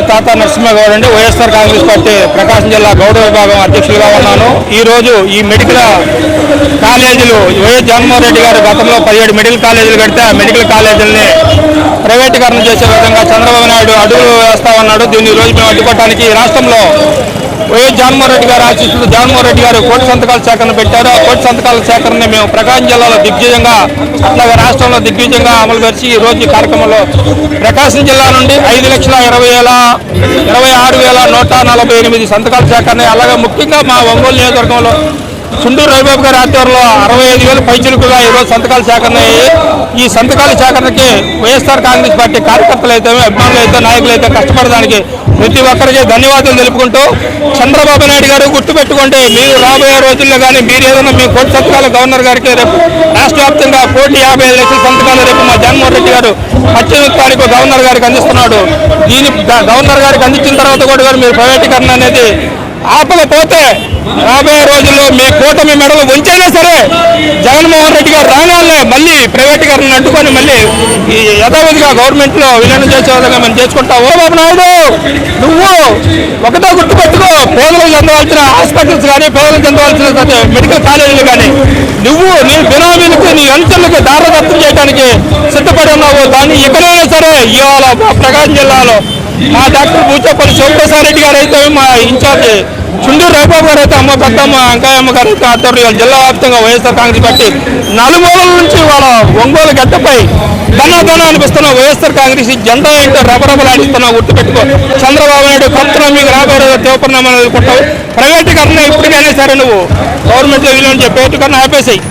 పేరు తాతా నరసింహగౌడ్ అండి. వైఎస్ఆర్ కాంగ్రెస్ పార్టీ ప్రకాశం జిల్లా గౌడ విభాగం అధ్యక్షులుగా ఉన్నాను. ఈరోజు ఈ మెడికల్ కాలేజీలు వైఎస్ జగన్మోహన్ రెడ్డి గారు గతంలో 17 మెడికల్ కాలేజీలు కడితే ఆ మెడికల్ కాలేజీలని ప్రైవేటీకరణ చేసే విధంగా చంద్రబాబు నాయుడు అడుగులు వేస్తా ఉన్నాడు. దీన్ని ఈ రోజు మేము అడ్డుకోవడానికి రాష్ట్రంలో వైఎస్ జగన్మోహన్ రెడ్డి గారు ఆశీస్సులు జగన్మోహన్ రెడ్డి గారు కోటి సంతకాల సేకరణ పెట్టారు. ఆ కోటి సంతకాల సేకరణని మేము ప్రకాశం జిల్లాలో దిగ్విజయంగా అట్లాగే రాష్ట్రంలో దిగ్విజయంగా అమలు పరిచి ఈ రోజు ఈ కార్యక్రమంలో ప్రకాశం జిల్లా నుండి 5,26,148 సంతకాల సేకరణ, అలాగే ముఖ్యంగా మా ఒంగోలు నియోజకవర్గంలో చుండూరు రవిబాబు గారి ఆధ్వర్యంలో 65,000 పైచిలుకుగా ఈరోజు సంతకాల సేకరణ అయ్యి ఈ సంతకాల సేకరణకి వైఎస్ఆర్ కాంగ్రెస్ పార్టీ కార్యకర్తలు అయితే అభిమానులు అయితే నాయకులు అయితే కష్టపడడానికి ప్రతి ఒక్కరికి ధన్యవాదాలు తెలుపుకుంటూ, చంద్రబాబు నాయుడు గారు గుర్తుపెట్టుకుంటే మీరు రాబోయే రోజుల్లో కానీ మీరు ఏదైనా మీ కోటి సంతకాలు గవర్నర్ గారికి రేపు రాష్ట్ర వ్యాప్తంగా 1,55,00,000 సంతకాలు రేపు మా జగన్మోహన్ రెడ్డి గారు 18వ తారీఖు గవర్నర్ గారికి అందిస్తున్నాడు. దీని గవర్నర్ గారికి అందించిన తర్వాత కూడా మీరు ప్రైవేటీకరణ అనేది ఆపకపోతే రాబోయే రోజుల్లో మీ కూటమి మెడలు ఉంచైనా సరే జగన్మోహన్ రెడ్డి గారు రాగానే మళ్ళీ ప్రైవేటీకరణ అడ్డుకొని మళ్ళీ ఈ యథావిధిగా గవర్నమెంట్లో విలీనం చేసే విధంగా మేము చేసుకుంటాం. బాబు నాయుడు, నువ్వు ఒకటో గుర్తుపెట్టుకో, పేదలకు చెందవలసిన హాస్పిటల్స్ కానీ పేదలకు చెందవలసిన మెడికల్ కాలేజీలు కానీ నువ్వు నీ బినామీలకు నీ అంచెలకు దారదత్తం చేయడానికి సిద్ధపడి ఉన్నావు. దాన్ని ఎక్కడైనా సరే ఇవాళ ప్రకాశం జిల్లాలో మా డాక్టర్ బూచపల్లి శివప్రసాద్ రెడ్డి గారు అయితే, మా ఇన్ఛార్జి చుండూరు రవిబాబు గారు అయితే, అమ్మ పెద్దమ్మ అంకాయమ్మ గారు అయితే ఆధ్వర్యంలో జిల్లా వ్యాప్తంగా వైఎస్ఆర్ కాంగ్రెస్ పార్టీ నలుమూలల నుంచి వాళ్ళ ఒంగోలు గడ్డపై ధన అనిపిస్తున్న వైఎస్ఆర్ కాంగ్రెస్ జెండా ఏంటో రబరబలాడిస్తున్నా. గుర్తుపెట్టుకో, చంద్రబాబు నాయుడు కొత్తగా మీకు రాబోయే తీవ్రపరిణామాలు ఎదుర్కొంటావు. ప్రైవేటీకరణ ఇప్పటికైనా సరే నువ్వు గవర్నమెంట్లో విలువ ప్రైవేటీకరణ ఆపేసాయి.